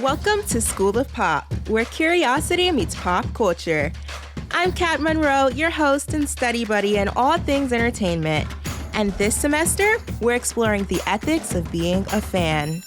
Welcome to School of Pop, where curiosity meets pop culture. I'm Kat Monroe, your host and study buddy in all things entertainment. And this semester, we're exploring the ethics of being a fan.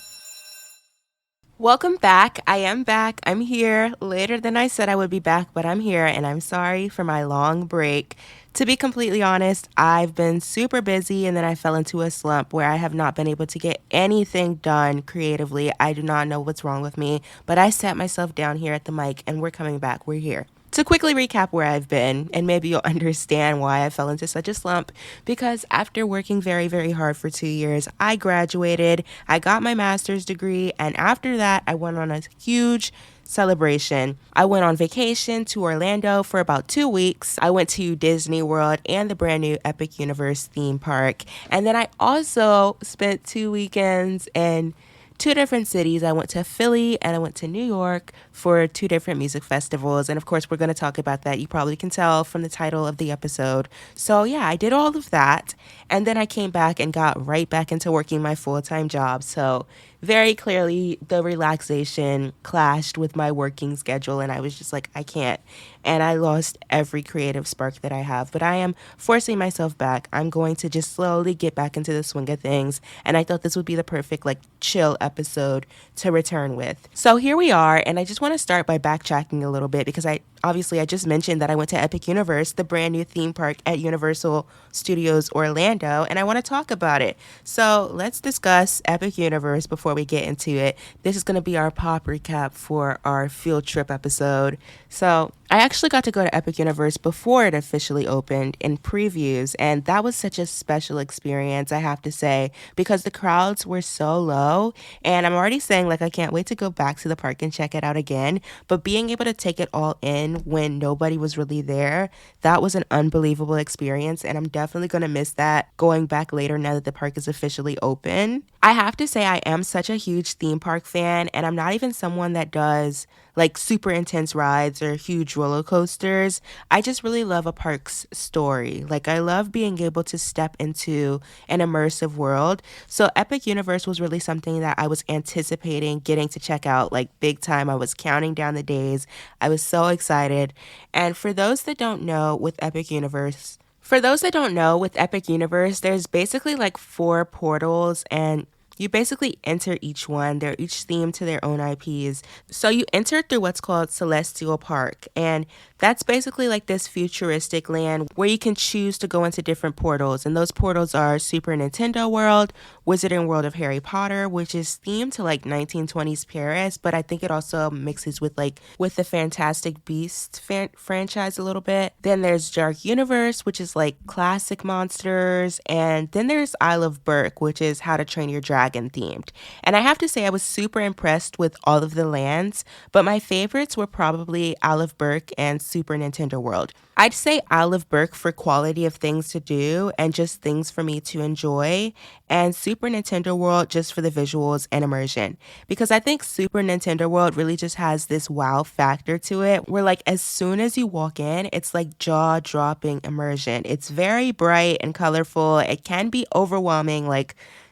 Welcome back. I am back. I'm here later than I said I would be back, but I'm here and I'm sorry for my long break. To be completely honest, I've been super busy and then I fell into a slump where I have not been able to get anything done creatively. I do not know what's wrong with me, but I sat myself down here at the mic and we're coming back. We're here. To quickly recap where I've been, and maybe you'll understand why I fell into such a slump, because after working very, very hard for 2 years, I graduated, I got my master's degree, and after that, I went on a huge celebration. I went on vacation to Orlando for about 2 weeks. I went to Disney World and the brand new Epic Universe theme park. And then I also spent 2 weekends in 2 different cities. I went to Philly and I went to New York for 2 different music festivals. And of course, we're going to talk about that. You probably can tell from the title of the episode. So yeah, I did all of that. And then I came back and got right back into working my full-time job. So very clearly, the relaxation clashed with my working schedule. And I was just like, I can't. And I lost every creative spark that I have. But I am forcing myself back. I'm going to just slowly get back into the swing of things. And I thought this would be the perfect, chill episode to return with. So here we are. And I just want to start by backtracking a little bit because I just mentioned that I went to Epic Universe, the brand new theme park at Universal Studios Orlando, and I want to talk about it. So let's discuss Epic Universe before we get into it. This is going to be our pop recap for our field trip episode. So I actually got to go to Epic Universe before it officially opened in previews, and that was such a special experience, I have to say, because the crowds were so low, and I'm already saying, I can't wait to go back to the park and check it out again, but being able to take it all in when nobody was really there, that was an unbelievable experience, and I'm definitely going to miss that going back later now that the park is officially open. I have to say I am such a huge theme park fan, and I'm not even someone that does super intense rides or huge roller coasters. I just really love a park's story. I love being able to step into an immersive world. So Epic Universe was really something that I was anticipating getting to check out big time. I was counting down the days. I was so excited. And for those that don't know, with Epic Universe, there's basically 4 portals, and you basically enter each one. They're each themed to their own IPs. So you enter through what's called Celestial Park. And that's basically this futuristic land where you can choose to go into different portals. And those portals are Super Nintendo World, Wizarding World of Harry Potter, which is themed to 1920s Paris. But I think it also mixes with with the Fantastic Beasts franchise a little bit. Then there's Dark Universe, which is classic monsters. And then there's Isle of Berk, which is How to Train Your Dragon themed. And I have to say I was super impressed with all of the lands, but my favorites were probably Isle of Berk and Super Nintendo World. I'd say Isle of Berk for quality of things to do and just things for me to enjoy, and Super Nintendo World just for the visuals and immersion. Because I think Super Nintendo World really just has this wow factor to it where as soon as you walk in, it's jaw-dropping immersion. It's very bright and colorful. It can be overwhelming,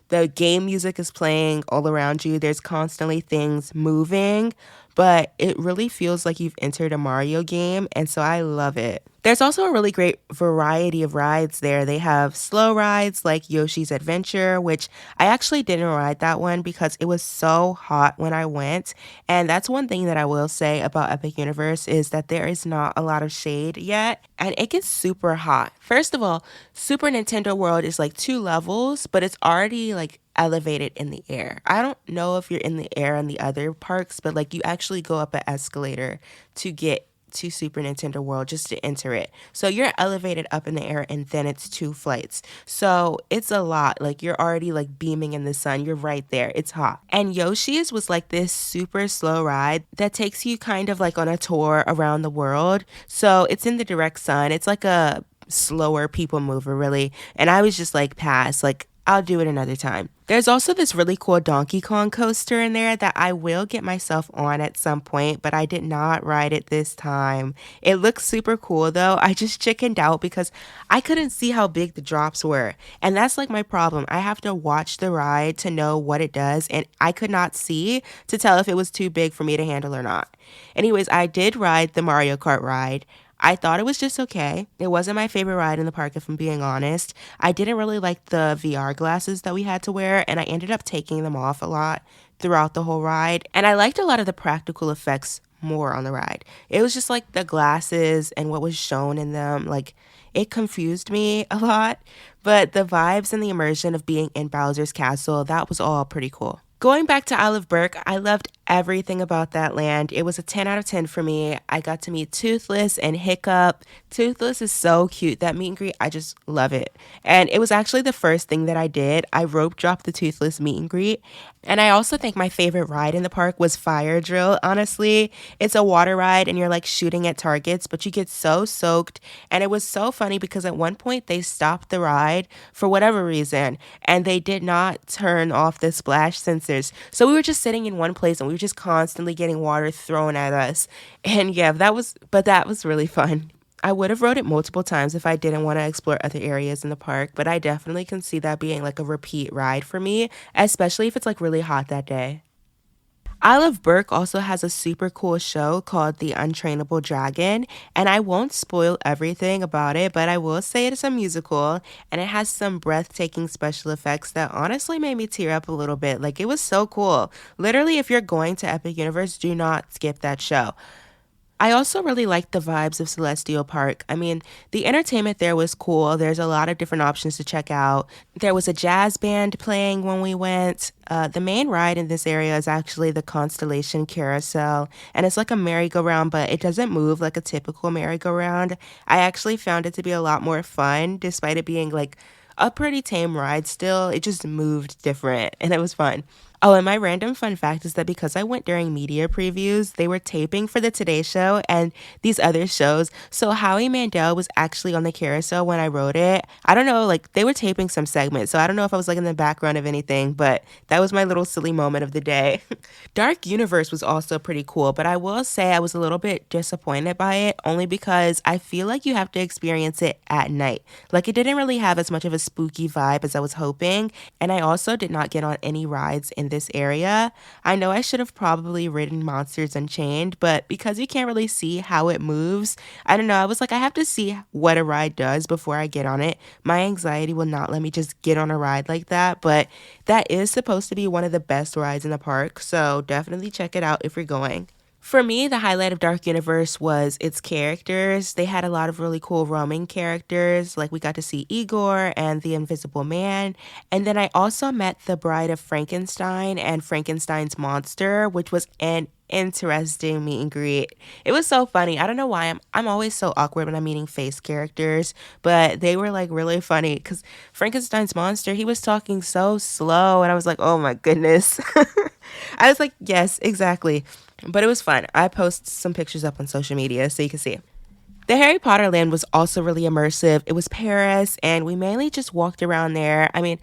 the game music is playing all around you. There's constantly things moving, but it really feels like you've entered a Mario game, and so I love it. There's also a really great variety of rides there. They have slow rides like Yoshi's Adventure, which I actually didn't ride that one because it was so hot when I went. And that's one thing that I will say about Epic Universe is that there is not a lot of shade yet, and it gets super hot. First of all, Super Nintendo World is 2 levels, but it's already elevated in the air. I don't know if you're in the air in the other parks, but you actually go up an escalator to get to Super Nintendo World just to enter it. So you're elevated up in the air and then it's 2 flights. So it's a lot. You're already beaming in the sun. You're right there. It's hot. And Yoshi's was this super slow ride that takes you kind of on a tour around the world. So it's in the direct sun. It's a slower people mover really. And I was just pass. I'll do it another time. There's also this really cool Donkey Kong coaster in there that I will get myself on at some point, but I did not ride it this time. It looks super cool though. I just chickened out because I couldn't see how big the drops were. And that's like my problem. I have to watch the ride to know what it does, and I could not see to tell if it was too big for me to handle or not. Anyways, I did ride the Mario Kart ride. I thought it was just okay. It wasn't my favorite ride in the park, if I'm being honest. I didn't really like the VR glasses that we had to wear, and I ended up taking them off a lot throughout the whole ride. And I liked a lot of the practical effects more on the ride. It was just like the glasses and what was shown in them. Like, it confused me a lot, but the vibes and the immersion of being in Bowser's Castle, that was all pretty cool. Going back to Isle of Berk, I loved everything about that land. It was a 10 out of 10 for me. I got to meet Toothless and Hiccup. Toothless is so cute. That meet and greet, I just love it. And it was actually the first thing that I did. I rope dropped the Toothless meet and greet. And I also think my favorite ride in the park was Fire Drill, honestly. It's a water ride and you're like shooting at targets, but you get so soaked. And it was so funny because at one point they stopped the ride for whatever reason and they did not turn off the splash sensors. So we were just sitting in one place and we were just constantly getting water thrown at us. And yeah, that was really fun. I would have rode it multiple times if I didn't want to explore other areas in the park, but I definitely can see that being like a repeat ride for me, especially if it's like really hot that day. Isle of Berk also has a super cool show called The Untrainable Dragon, and I won't spoil everything about it, but I will say it is a musical, and it has some breathtaking special effects that honestly made me tear up a little bit. Like, it was so cool. Literally, if you're going to Epic Universe, do not skip that show. I also really liked the vibes of Celestial Park. I mean, the entertainment there was cool. There's a lot of different options to check out. There was a jazz band playing when we went. The main ride in this area is actually the Constellation Carousel, and it's like a merry-go-round, but it doesn't move like a typical merry-go-round. I actually found it to be a lot more fun, despite it being like a pretty tame ride still. It just moved different, and it was fun. Oh, and my random fun fact is that because I went during media previews, they were taping for the Today Show and these other shows. So Howie Mandel was actually on the carousel when I wrote it. I don't know, like they were taping some segment, so I don't know if I was like in the background of anything, but that was my little silly moment of the day. Dark Universe was also pretty cool, but I will say I was a little bit disappointed by it only because I feel like you have to experience it at night. Like it didn't really have as much of a spooky vibe as I was hoping, and I also did not get on any rides in this area. I know I should have probably ridden Monsters Unchained, but because you can't really see how it moves, I don't know. I was like, I have to see what a ride does before I get on it. My anxiety will not let me just get on a ride like that, but that is supposed to be one of the best rides in the park, so definitely check it out if you're going. For me, the highlight of Dark Universe was its characters. They had a lot of really cool roaming characters, like we got to see Igor and the Invisible Man. And then I also met the Bride of Frankenstein and Frankenstein's monster, which was an interesting meet and greet. It was so funny. I don't know why I'm always so awkward when I'm meeting face characters, but they were like really funny because Frankenstein's monster, he was talking so slow and I was like, oh my goodness. I was like, yes, exactly. But it was fun. I post some pictures up on social media so you can see. The Harry Potter land was also really immersive. It was Paris, and we mainly just walked around there. I mean,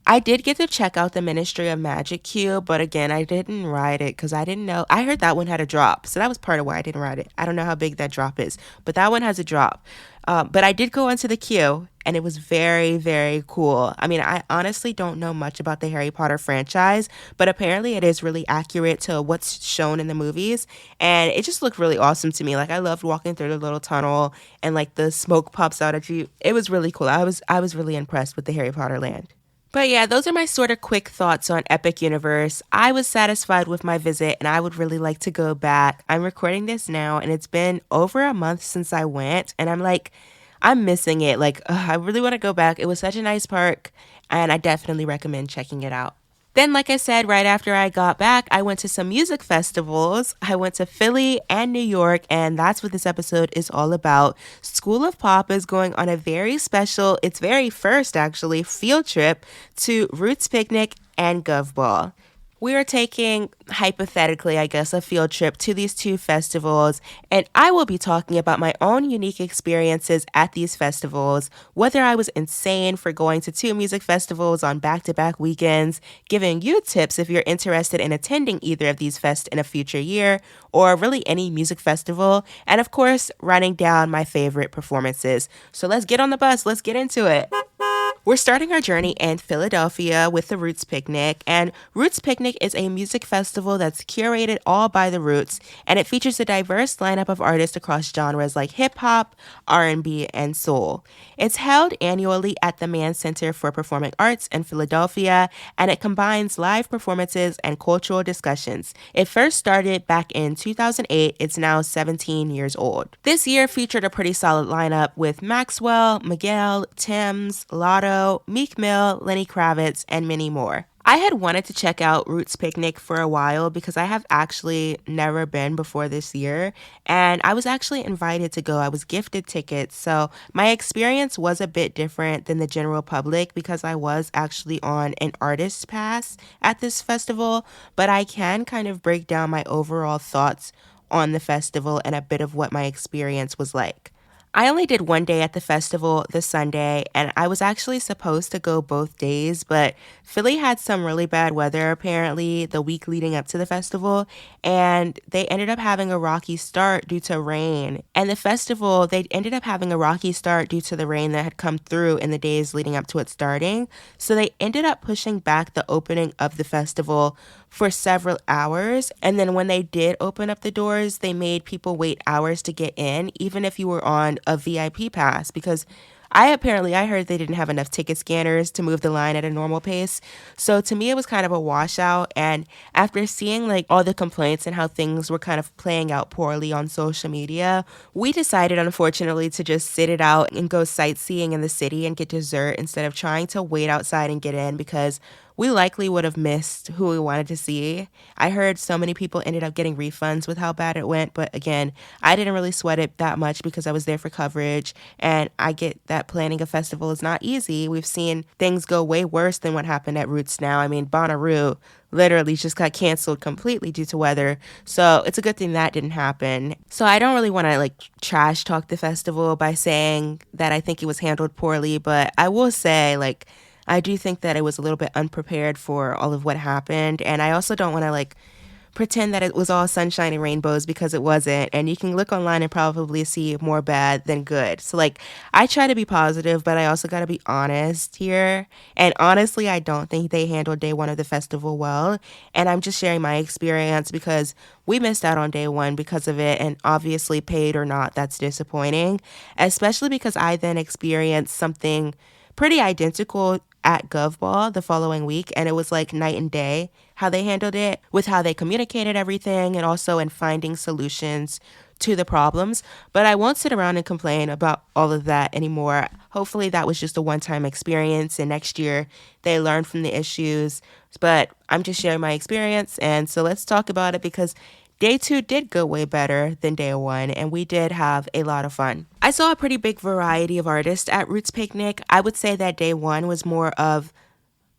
I did get to check out the Ministry of Magic queue, but again, I didn't ride it because I didn't know. I heard that one had a drop, so that was part of why I didn't ride it. I don't know how big that drop is, but that one has a drop. But I did go into the queue, and it was very, very cool. I mean, I honestly don't know much about the Harry Potter franchise, but apparently it is really accurate to what's shown in the movies, and it just looked really awesome to me. Like, I loved walking through the little tunnel, and like the smoke pops out at you. It was really cool. I was really impressed with the Harry Potter land. But yeah, those are my sort of quick thoughts on Epic Universe. I was satisfied with my visit and I would really like to go back. I'm recording this now and it's been over a month since I went and I'm missing it. Like, I really want to go back. It was such a nice park and I definitely recommend checking it out. Then, like I said, right after I got back, I went to some music festivals. I went to Philly and New York, and that's what this episode is all about. School of Pop is going on a very special, its very first actually, field trip to Roots Picnic and Gov Ball. We are taking, hypothetically, I guess, a field trip to these two festivals, and I will be talking about my own unique experiences at these festivals, whether I was insane for going to two music festivals on back to back weekends, giving you tips if you're interested in attending either of these fests in a future year, or really any music festival, and of course, writing down my favorite performances. So let's get on the bus, let's get into it. We're starting our journey in Philadelphia with the Roots Picnic, and Roots Picnic is a music festival that's curated all by the Roots, and it features a diverse lineup of artists across genres like hip hop, R&B, and soul. It's held annually at the Mann Center for Performing Arts in Philadelphia, and it combines live performances and cultural discussions. It first started back in 2008. It's now 17 years old. This year featured a pretty solid lineup with Maxwell, Miguel, Timms, Lotto, Meek Mill, Lenny Kravitz, and many more. I had wanted to check out Roots Picnic for a while because I have actually never been before this year, and I was actually invited to go. I was gifted tickets, so my experience was a bit different than the general public because I was actually on an artist pass at this festival, but I can kind of break down my overall thoughts on the festival and a bit of what my experience was like. I only did one day at the festival, the Sunday, and I was actually supposed to go both days, but Philly had some really bad weather apparently the week leading up to the festival, and they ended up having a rocky start due to rain. And the festival, they ended up having a rocky start due to the rain that had come through in the days leading up to it starting, so they ended up pushing back the opening of the festival for several hours. And then when they did open up the doors, they made people wait hours to get in, even if you were on a VIP pass, because I heard they didn't have enough ticket scanners to move the line at a normal pace. So to me, it was kind of a washout. And after seeing like all the complaints and how things were kind of playing out poorly on social media, we decided, unfortunately, to just sit it out and go sightseeing in the city and get dessert instead of trying to wait outside and get in because we likely would have missed who we wanted to see. I heard so many people ended up getting refunds with how bad it went, but again, I didn't really sweat it that much because I was there for coverage, and I get that planning a festival is not easy. We've seen things go way worse than what happened at Roots now. I mean, Bonnaroo literally just got canceled completely due to weather. So it's a good thing that didn't happen. So I don't really want to like trash talk the festival by saying that I think it was handled poorly, but I will say like I do think that it was a little bit unprepared for all of what happened. And I also don't want to like pretend that it was all sunshine and rainbows because it wasn't. And you can look online and probably see more bad than good. So like I try to be positive, but I also got to be honest here. And honestly, I don't think they handled day one of the festival well. And I'm just sharing my experience because we missed out on day one because of it. And obviously, paid or not, that's disappointing, especially because I then experienced something pretty identical at GovBall the following week, and it was like night and day how they handled it with how they communicated everything and also in finding solutions to the problems. But I won't sit around and complain about all of that anymore. Hopefully that was just a one-time experience and next year they learned from the issues. But I'm just sharing my experience, and so let's talk about it because day two did go way better than day one, and we did have a lot of fun. I saw a pretty big variety of artists at Roots Picnic. I would say that day one was more of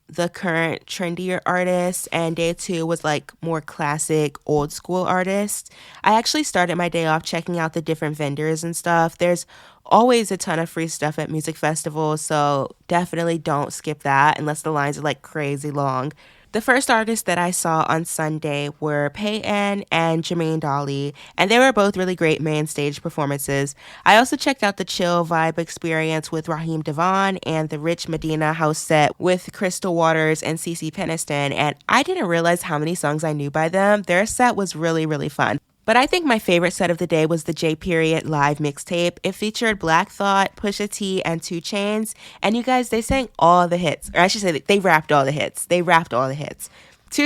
the current trendier artists, and day two was like more classic old school artists. I actually started my day off checking out the different vendors and stuff. There's always a ton of free stuff at music festivals, so definitely don't skip that unless the lines are like crazy long. The first artists that I saw on Sunday were Peyton and Jermaine Dolly, and they were both really great main stage performances. I also checked out the chill vibe experience with Raheem Devon and the Rich Medina house set with Crystal Waters and CeCe Peniston, and I didn't realize how many songs I knew by them. Their set was really, really fun. But I think my favorite set of the day was the J Period live mixtape. It featured Black Thought, Pusha T, and 2 Chainz. And you guys, they sang all the hits. Or I should say they rapped all the hits. 2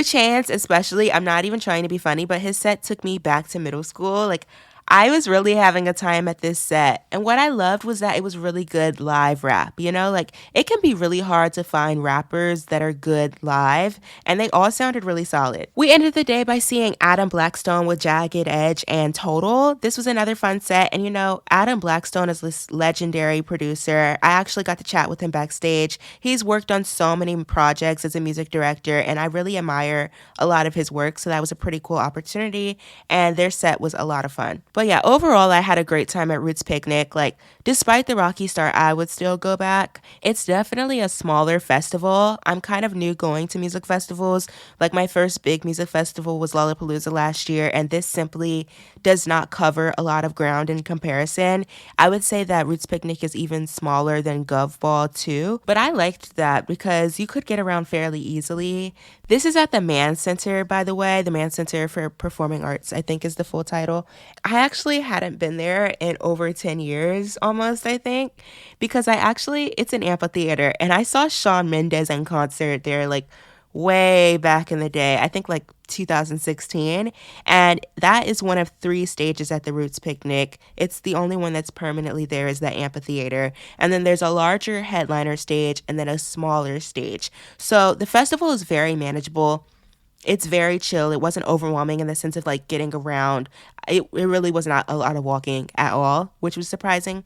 Chainz especially, I'm not even trying to be funny, but his set took me back to middle school. Like, I was really having a time at this set. And what I loved was that it was really good live rap. You know, like it can be really hard to find rappers that are good live, and they all sounded really solid. We ended the day by seeing Adam Blackstone with Jagged Edge and Total. This was another fun set. And you know, Adam Blackstone is this legendary producer. I actually got to chat with him backstage. He's worked on so many projects as a music director, and I really admire a lot of his work. So that was a pretty cool opportunity. And their set was a lot of fun. But yeah, overall, I had a great time at Roots Picnic. Like, despite the rocky start, I would still go back. It's definitely a smaller festival. I'm kind of new going to music festivals. Like, my first big music festival was Lollapalooza last year, and this simply does not cover a lot of ground in comparison. I would say that Roots Picnic is even smaller than Gov Ball too, but I liked that because you could get around fairly easily. This is at the Mann Center, by the way. The Mann Center for Performing Arts, I think, is the full title. I actually hadn't been there in over 10 years almost, I think, because it's an amphitheater, and I saw Shawn Mendes in concert there like way back in the day, I think like 2016. And that is one of three stages at the Roots Picnic. It's the only one that's permanently there is that amphitheater. And then there's a larger headliner stage and then a smaller stage. So the festival is very manageable. It's very chill. It wasn't overwhelming in the sense of like getting around. It really was not a lot of walking at all, which was surprising.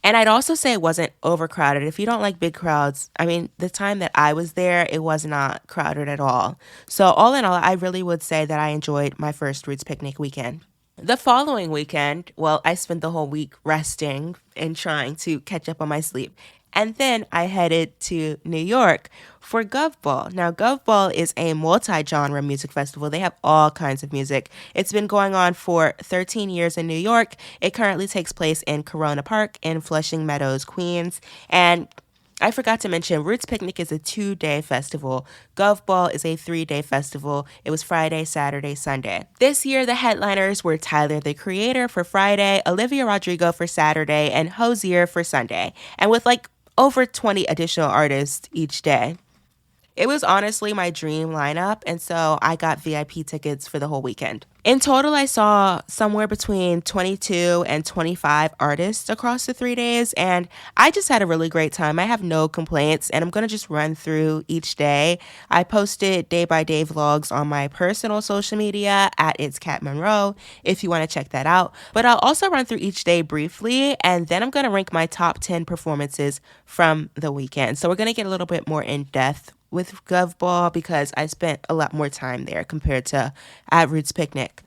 And I'd also say it wasn't overcrowded. If you don't like big crowds, I mean, the time that I was there, it was not crowded at all. So, all in all, I really would say that I enjoyed my first Roots Picnic weekend. The following weekend, well, I spent the whole week resting and trying to catch up on my sleep. And then I headed to New York for Gov Ball. Now, Gov Ball is a multi-genre music festival. They have all kinds of music. It's been going on for 13 years in New York. It currently takes place in Corona Park in Flushing Meadows, Queens. And I forgot to mention, Roots Picnic is a 2-day festival. Gov Ball is a 3-day festival. It was Friday, Saturday, Sunday. This year, the headliners were Tyler, the Creator for Friday, Olivia Rodrigo for Saturday, and Hozier for Sunday. And with like over 20 additional artists each day. It was honestly my dream lineup, and so I got VIP tickets for the whole weekend. In total, I saw somewhere between 22 and 25 artists across the 3 days, and I just had a really great time. I have no complaints, and I'm going to just run through each day. I posted day-by-day vlogs on my personal social media at It's Kat Monroe if you want to check that out. But I'll also run through each day briefly, and then I'm going to rank my top 10 performances from the weekend. So we're going to get a little bit more in-depth with Gov Ball because I spent a lot more time there compared to at Roots Picnic.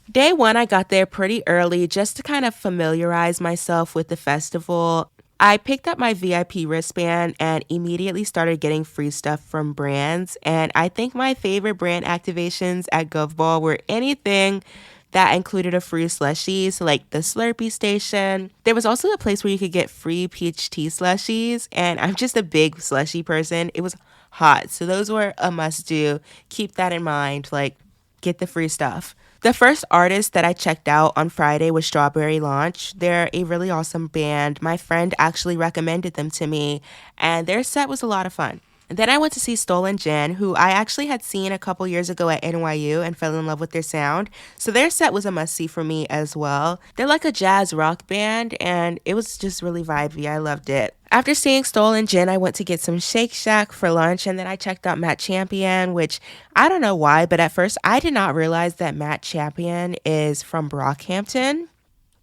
Day one, I got there pretty early just to kind of familiarize myself with the festival. I picked up my VIP wristband and immediately started getting free stuff from brands. And I think my favorite brand activations at Gov Ball were anything that included a free slushie, so like the Slurpee station. There was also a place where you could get free peach tea slushies, and I'm just a big slushie person. It was hot, so those were a must do. Keep that in mind, like get the free stuff. The first artist that I checked out on Friday was Strawberry Launch. They're a really awesome band. My friend actually recommended them to me, and their set was a lot of fun. And then I went to see Stolen Jen, who I actually had seen a couple years ago at NYU and fell in love with their sound. So their set was a must-see for me as well. They're like a jazz rock band, and it was just really vibey. I loved it. After seeing Stolen Jen, I went to get some Shake Shack for lunch, and then I checked out Matt Champion, which I don't know why, but at first I did not realize that Matt Champion is from Brockhampton.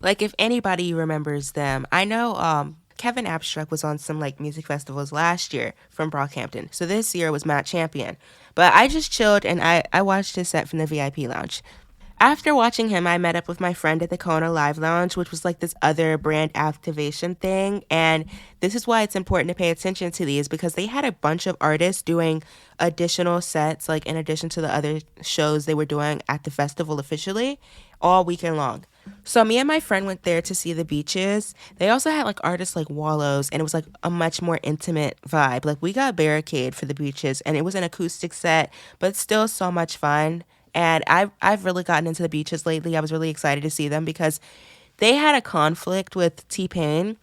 Like, if anybody remembers them, I know Kevin Abstract was on some like music festivals last year from Brockhampton. So this year was Matt Champion. But I just chilled and I watched his set from the VIP lounge. After watching him, I met up with my friend at the Kona Live Lounge, which was like this other brand activation thing. And this is why it's important to pay attention to these because they had a bunch of artists doing additional sets, like in addition to the other shows they were doing at the festival officially, all weekend long. So me and my friend went there to see the Beaches. They also had like artists like Wallows, and it was like a much more intimate vibe. Like we got Barricade for the Beaches, and it was an acoustic set, but still so much fun. And I've really gotten into the Beaches lately. I was really excited to see them because they had a conflict with T-Pain.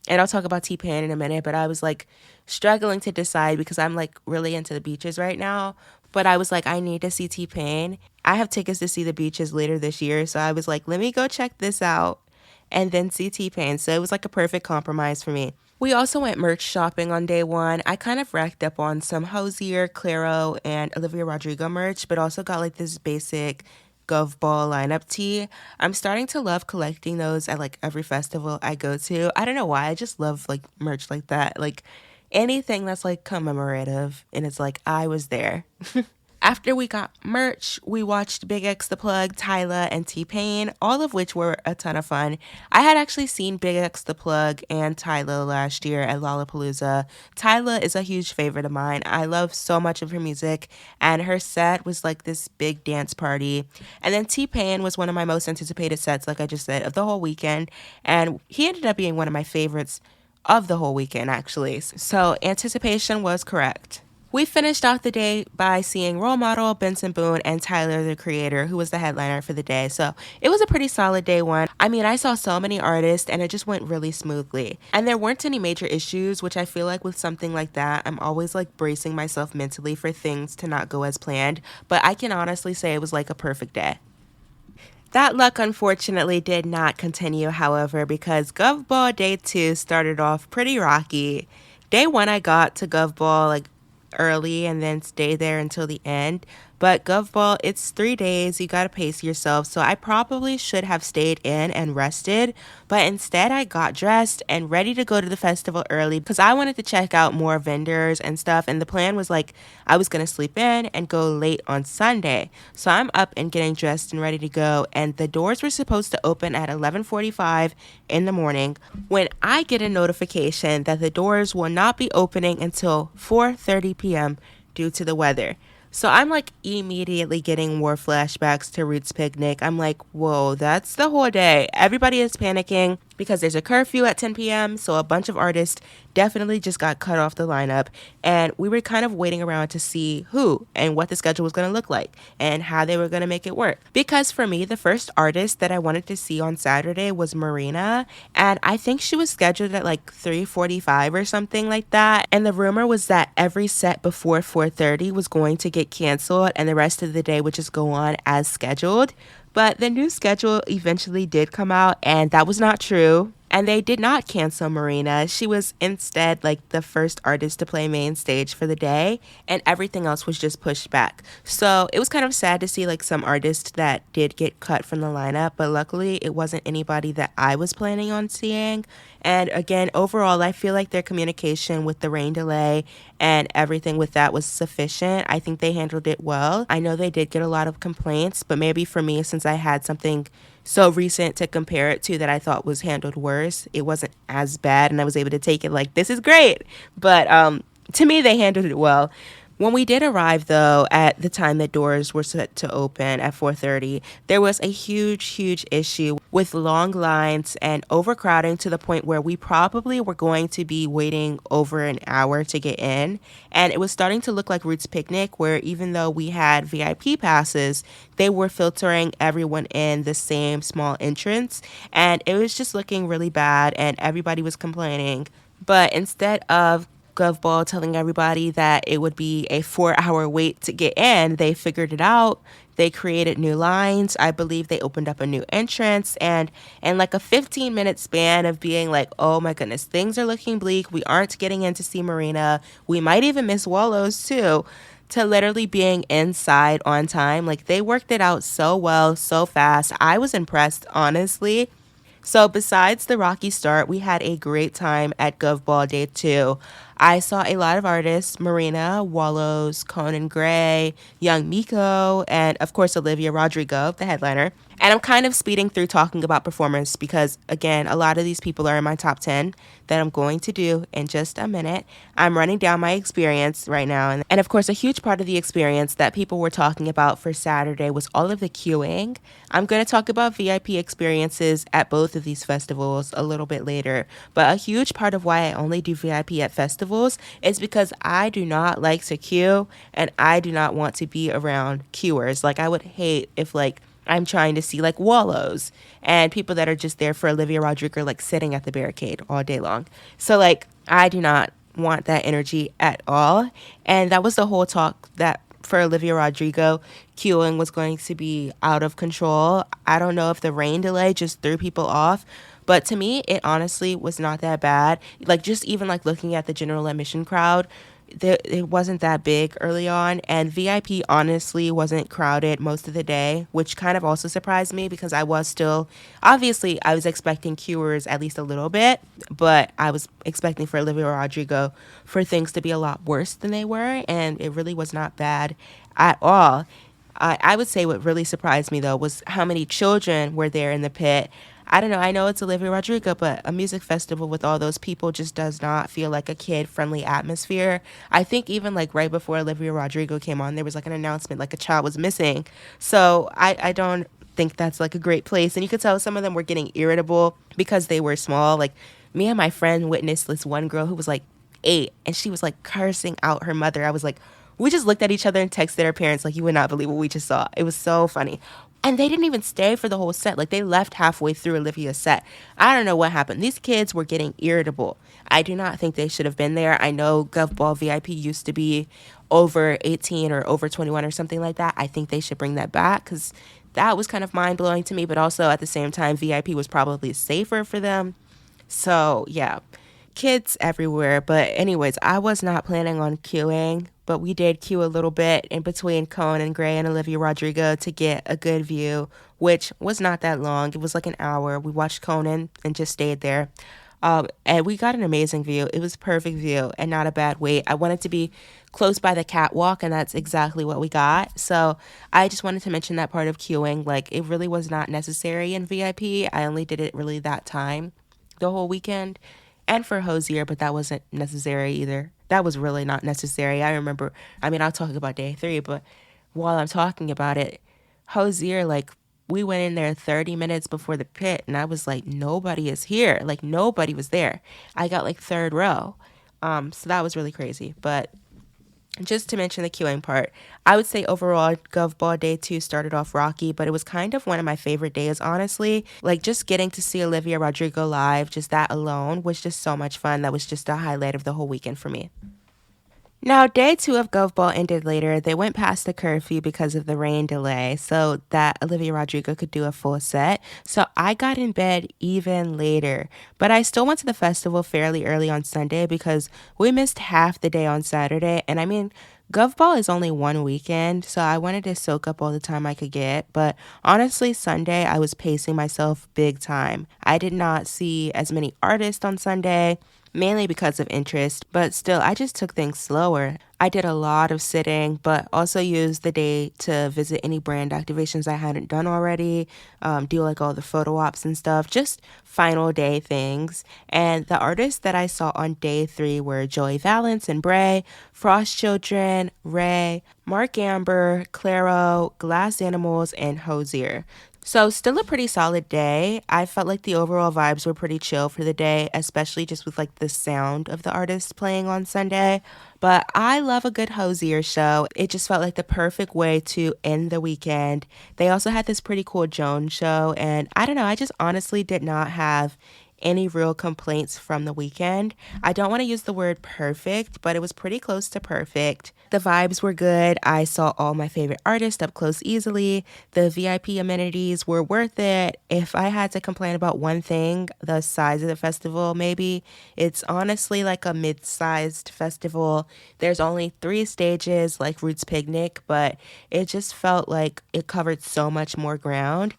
And I'll talk about T-Pain in a minute, but I was like struggling to decide because I'm like really into the Beaches right now. but I was like, I need to see T-Pain. I have tickets to see the Beaches later this year, so I was like, let me go check this out and then see T-Pain. So it was like a perfect compromise for me. We also went merch shopping on day one. I kind of racked up on some Hosier, Claro, and Olivia Rodrigo merch, but also got like this basic Gov Ball lineup tee. I'm starting to love collecting those at like every festival I go to. I don't know why. I just love like merch like that. Like anything that's like commemorative and it's like I was there. After we got merch, we watched Big X The Plug, Tyla, and T-Pain, all of which were a ton of fun. I had actually seen Big X The Plug and Tyla last year at Lollapalooza. Tyla is a huge favorite of mine. I love so much of her music, and her set was like this big dance party. And then T-Pain was one of my most anticipated sets, like I just said, of the whole weekend, and he ended up being one of my favorites of the whole weekend, actually. So anticipation was correct. We finished off the day by seeing Role Model, Benson Boone, and Tyler, the Creator, who was the headliner for the day. So it was a pretty solid day one. I mean, I saw so many artists and it just went really smoothly. And there weren't any major issues, which I feel like with something like that, I'm always like bracing myself mentally for things to not go as planned. But I can honestly say it was like a perfect day. That luck unfortunately did not continue, however, because Gov Ball Day 2 started off pretty rocky. Day 1 I got to Gov Ball like early and then stay there until the end. But Gov Ball, it's 3 days. You got to pace yourself. So I probably should have stayed in and rested. But instead, I got dressed and ready to go to the festival early because I wanted to check out more vendors and stuff. And the plan was like I was going to sleep in and go late on Sunday. So I'm up and getting dressed and ready to go. And the doors were supposed to open at 11:45 in the morning when I get a notification that the doors will not be opening until 4:30 p.m. due to the weather. So I'm like immediately getting more flashbacks to Roots Picnic. I'm like, whoa, that's the whole day. Everybody is panicking because there's a curfew at 10 p.m. So a bunch of artists definitely just got cut off the lineup. And we were kind of waiting around to see who and what the schedule was going to look like and how they were going to make it work. Because for me, the first artist that I wanted to see on Saturday was Marina. And I think she was scheduled at like 3:45 or something like that. And the rumor was that every set before 4:30 was going to get canceled and the rest of the day would just go on as scheduled. But the new schedule eventually did come out, and that was not true. And they did not cancel Marina. She was instead like the first artist to play main stage for the day, and everything else was just pushed back. So it was kind of sad to see like some artists that did get cut from the lineup, but luckily it wasn't anybody that I was planning on seeing. And again, overall, I feel like their communication with the rain delay and everything with that was sufficient. I think they handled it well. I know they did get a lot of complaints, but maybe for me, since I had something so recent to compare it to that I thought was handled worse, it wasn't as bad and I was able to take it like, this is great. But to me, they handled it well. When we did arrive, though, at the time that doors were set to open at 4:30, there was a huge issue with long lines and overcrowding to the point where we probably were going to be waiting over an hour to get in. And it was starting to look like Roots Picnic, where even though we had VIP passes, they were filtering everyone in the same small entrance. And it was just looking really bad, and everybody was complaining. But instead of Govball telling everybody that it would be a 4-hour wait to get in, they figured it out. They created new lines. I believe they opened up a new entrance, and in like a 15-minute span of being like, oh my goodness, things are looking bleak. We aren't getting in to see Marina. We might even miss Wallows too, to literally being inside on time. Like, they worked it out so well, so fast. I was impressed, honestly. So besides the rocky start, we had a great time at Govball Day 2. I saw a lot of artists: Marina, Wallows, Conan Gray, Young Miko, and of course Olivia Rodrigo, the headliner. And I'm kind of speeding through talking about performers because, again, a lot of these people are in my top 10 that I'm going to do in just a minute. I'm running down my experience right now. And of course, a huge part of the experience that people were talking about for Saturday was all of the queuing. I'm going to talk about VIP experiences at both of these festivals a little bit later. But a huge part of why I only do VIP at festivals is because I do not like to queue, and I do not want to be around queuers. Like, I would hate if, like, I'm trying to see like Wallows and people that are just there for Olivia Rodrigo, like sitting at the barricade all day long. So like, I do not want that energy at all. And that was the whole talk that for Olivia Rodrigo, queuing was going to be out of control. I don't know if the rain delay just threw people off, but to me, it honestly was not that bad. Like, just even like looking at the general admission crowd, it wasn't that big early on, and VIP honestly wasn't crowded most of the day, which kind of also surprised me because I was still, obviously, I was expecting queuers at least a little bit, but I was expecting for Olivia Rodrigo for things to be a lot worse than they were, and it really was not bad at all. I would say what really surprised me though was how many children were there in the pit. I don't know. I know it's Olivia Rodrigo, but a music festival with all those people just does not feel like a kid-friendly atmosphere. I think even like right before Olivia Rodrigo came on, there was like an announcement like a child was missing. So I don't think that's like a great place. And you could tell some of them were getting irritable because they were small. Like me and my friend witnessed this one girl who was like 8, and she was like cursing out her mother. I was like, we just looked at each other and texted our parents like, you would not believe what we just saw. It was so funny. And they didn't even stay for the whole set. Like, they left halfway through Olivia's set. I don't know what happened. These kids were getting irritable. I do not think they should have been there. I know Gov Ball VIP used to be over 18 or over 21 or something like that. I think they should bring that back because that was kind of mind-blowing to me. But also, at the same time, VIP was probably safer for them. So, yeah, kids everywhere. But anyways, I was not planning on queuing, but we did queue a little bit in between Conan Gray and Olivia Rodrigo to get a good view, which was not that long. It was like an hour. We watched Conan and just stayed there. And we got an amazing view. It was perfect view and not a bad wait. I wanted to be close by the catwalk, and that's exactly what we got. So I just wanted to mention that part of queuing. Like, it really was not necessary in VIP. I only did it really that time, the whole weekend, and for Hosier, but that wasn't necessary either. That was really not necessary. I remember, I mean, I'll talk about day 3, but while I'm talking about it, Hosier, like, we went in there 30 minutes before the pit, and I was like, nobody is here. Like, nobody was there. I got like third row. So that was really crazy. But just to mention the queuing part, I would say overall, Gov Ball Day 2 started off rocky, but it was kind of one of my favorite days, honestly. Like, just getting to see Olivia Rodrigo live, just that alone was just so much fun. That was just a highlight of the whole weekend for me. Now, day 2 of Gov Ball ended later. They went past the curfew because of the rain delay so that Olivia Rodrigo could do a full set. So I got in bed even later. But I still went to the festival fairly early on Sunday because we missed half the day on Saturday. And I mean, Gov Ball is only one weekend, so I wanted to soak up all the time I could get. But honestly, Sunday, I was pacing myself big time. I did not see as many artists on Sunday, mainly because of interest, but still, I just took things slower. I did a lot of sitting, but also used the day to visit any brand activations I hadn't done already, do like all the photo ops and stuff, just final day things. And the artists that I saw on day 3 were Joey Valence and Bray, Frost Children, Ray, Mark Amber, Claro, Glass Animals, and Hosier. So still a pretty solid day. I felt like the overall vibes were pretty chill for the day, especially just with like the sound of the artists playing on Sunday. But I love a good Hosier show. It just felt like the perfect way to end the weekend. They also had this pretty cool Joan show, and I don't know, I just honestly did not have any real complaints from the weekend. I don't want to use the word perfect, but it was pretty close to perfect. The vibes were good. I saw all my favorite artists up close easily. The VIP amenities were worth it. If I had to complain about one thing, the size of the festival, maybe, it's honestly like a mid-sized festival. There's only 3 stages like Roots Picnic, but it just felt like it covered so much more ground.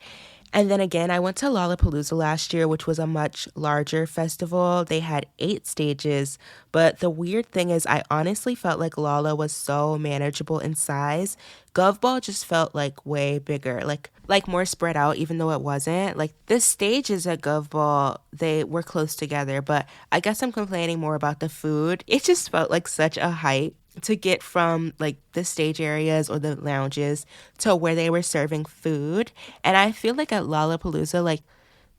And then again, I went to Lollapalooza last year, which was a much larger festival. They had 8 stages, but the weird thing is I honestly felt like Lolla was so manageable in size. Gov Ball just felt like way bigger, like more spread out, even though it wasn't. Like the stages at Gov Ball, they were close together, but I guess I'm complaining more about the food. It just felt like such a hike to get from like the stage areas or the lounges to where they were serving food. And I feel like at Lollapalooza, like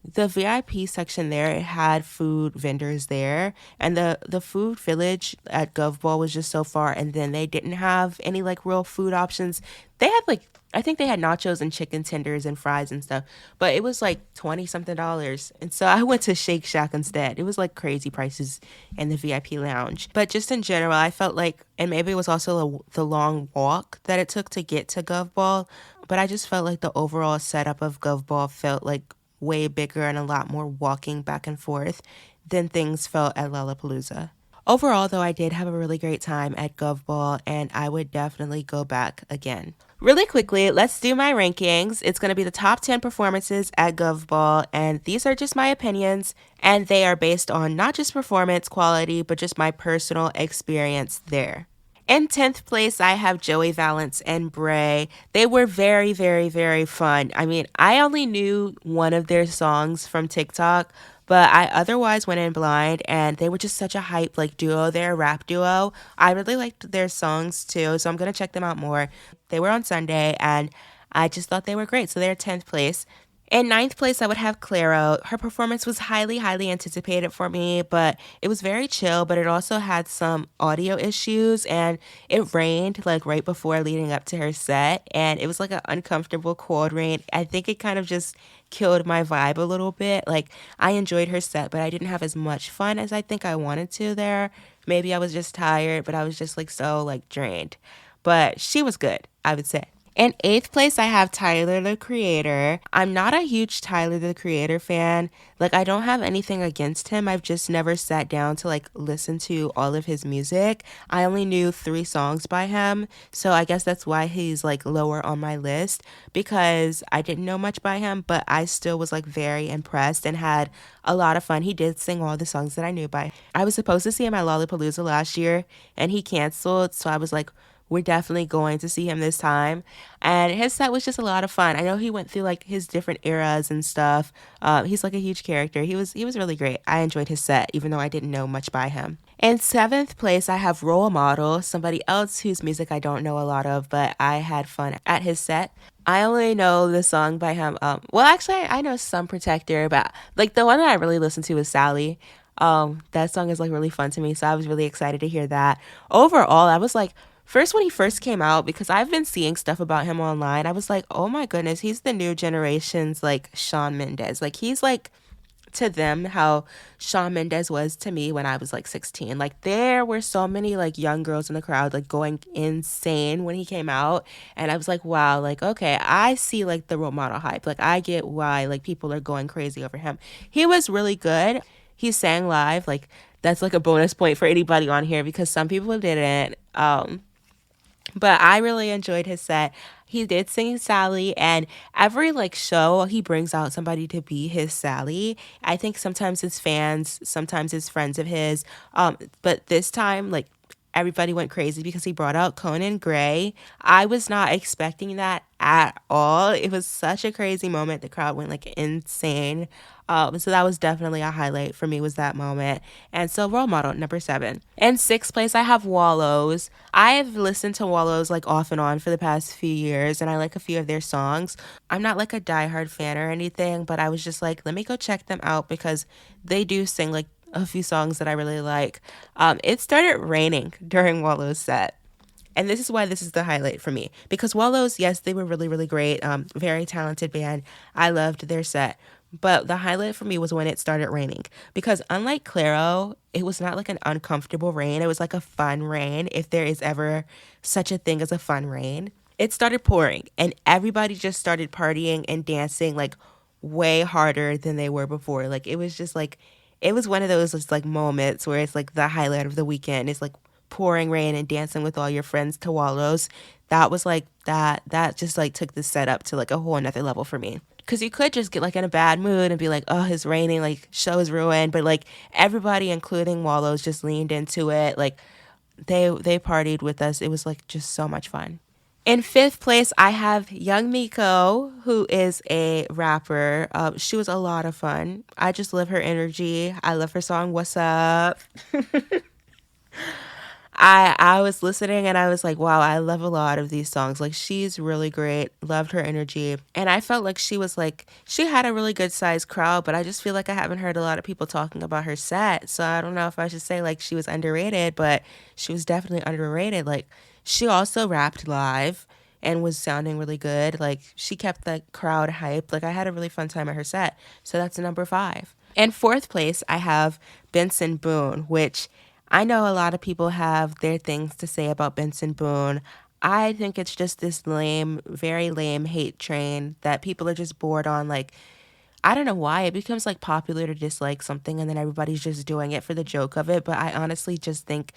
the VIP section there, it had food vendors there, and the food village at Gov Ball was just so far, and then they didn't have any like real food options. They had like I think they had nachos and chicken tenders and fries and stuff, but it was like 20 something dollars. And so I went to Shake Shack instead. It was like crazy prices in the VIP lounge. But just in general, I felt like, and maybe it was also the long walk that it took to get to Gov Ball, but I just felt like the overall setup of Gov Ball felt like way bigger and a lot more walking back and forth than things felt at Lollapalooza. Overall, though, I did have a really great time at Gov Ball, and I would definitely go back again. Really quickly, let's do my rankings. It's going to be the top 10 performances at Gov Ball, and these are just my opinions, and they are based on not just performance quality, but just my personal experience there. In 10th place, I have Joey Valance and Bray. They were very, very, very fun. I mean, I only knew one of their songs from TikTok, but I otherwise went in blind, and they were just such a hype like duo. They're a rap duo. I really liked their songs too, so I'm gonna check them out more. They were on Sunday, and I just thought they were great. So they're 10th place. In ninth place, I would have Claro. Her performance was highly, highly anticipated for me, but it was very chill, but it also had some audio issues, and it rained like right before leading up to her set, and it was like an uncomfortable cold rain. I think it kind of just killed my vibe a little bit. Like, I enjoyed her set, but I didn't have as much fun as I think I wanted to there. Maybe I was just tired, but I was just like so like drained. But she was good, I would say. In eighth place, I have Tyler, the Creator. I'm not a huge Tyler, the Creator fan. Like, I don't have anything against him. I've just never sat down to, like, listen to all of his music. I only knew 3 songs by him. So I guess that's why he's, like, lower on my list, because I didn't know much by him, but I still was, like, very impressed and had a lot of fun. He did sing all the songs that I knew by. I was supposed to see him at Lollapalooza last year, and he canceled. So I was like, we're definitely going to see him this time. And his set was just a lot of fun. I know he went through like his different eras and stuff. He's like a huge character. He was really great. I enjoyed his set, even though I didn't know much by him. In seventh place, I have Role Model, somebody else whose music I don't know a lot of, but I had fun at his set. I only know the song by him. Well, actually, I know some Protector, but like the one that I really listened to was Sally. That song is like really fun to me, so I was really excited to hear that. Overall, I was like, first, when he first came out, because I've been seeing stuff about him online, I was like, oh my goodness, he's the new generation's like Shawn Mendes. Like, he's like to them how Shawn Mendes was to me when I was like 16. Like, there were so many like young girls in the crowd like going insane when he came out. And I was like, wow, like, okay, I see like the Role Model hype. Like, I get why like people are going crazy over him. He was really good. He sang live. Like, that's like a bonus point for anybody on here because some people didn't. But I really enjoyed his set. He did sing Sally, and every like show he brings out somebody to be his Sally. I think sometimes it's fans, sometimes it's friends of his. But this time, like, everybody went crazy because he brought out Conan Gray. I was not expecting that at all. It was such a crazy moment. The crowd went like insane. So that was definitely a highlight for me, was that moment. And so Role Model, number 7. In sixth place, I have Wallows. I have listened to Wallows like off and on for the past few years, and I like a few of their songs. I'm not like a diehard fan or anything, but I was just like, let me go check them out because they do sing like a few songs that I really like. It started raining during Wallow's set. And this is why this is the highlight for me. Because Wallows, yes, they were really, really great. Very talented band. I loved their set. But the highlight for me was when it started raining. Because unlike Claro, it was not like an uncomfortable rain. It was like a fun rain, if there is ever such a thing as a fun rain. It started pouring, and everybody just started partying and dancing like way harder than they were before. Like, it was just like, it was one of those just like moments where it's like the highlight of the weekend. It's like pouring rain and dancing with all your friends to Wallows. That was like that just like took the setup to like a whole another level for me. Because you could just get like in a bad mood and be like, oh, it's raining, like show is ruined. But like everybody, including Wallows, just leaned into it. Like they partied with us. It was like just so much fun. In fifth place, I have Young Miko, who is a rapper. She was a lot of fun. I just love her energy. I love her song, What's Up? I was listening and I was like, wow, I love a lot of these songs. Like, she's really great. Loved her energy. And I felt like she was like, she had a really good sized crowd, but I just feel like I haven't heard a lot of people talking about her set. So I don't know if I should say like she was underrated, but she was definitely underrated. Like, she also rapped live. and was sounding really good. Like she kept the crowd hyped. Like I had a really fun time at her set. So that's number 5. And fourth place, I have Benson Boone, which I know a lot of people have their things to say about Benson Boone. I think it's just this lame, very lame hate train that people are just bored on. Like, I don't know why it becomes like popular to dislike something and then everybody's just doing it for the joke of it. But I honestly just think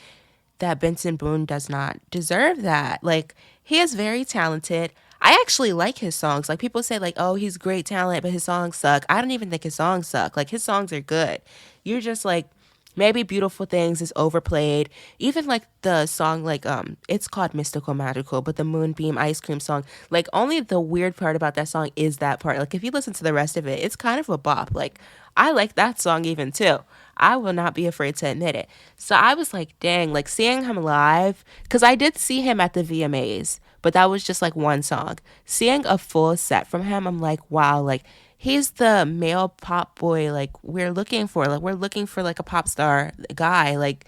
that Benson Boone does not deserve that. Like, he is very talented. I actually like his songs. Like, people say, like, oh, he's great talent, but his songs suck. I don't even think his songs suck. Like, his songs are good. You're just like, maybe Beautiful Things is overplayed. Even like the song, like, it's called Mystical Magical, but the Moonbeam Ice Cream song, like, only the weird part about that song is that part. Like, if you listen to the rest of it, it's kind of a bop. Like, I like that song even too. I will not be afraid to admit it. So I was like, dang, like seeing him live, because I did see him at the VMAs, but that was just like one song. Seeing a full set from him, I'm like, wow, like he's the male pop boy like we're looking for. Like we're looking for like a pop star guy. Like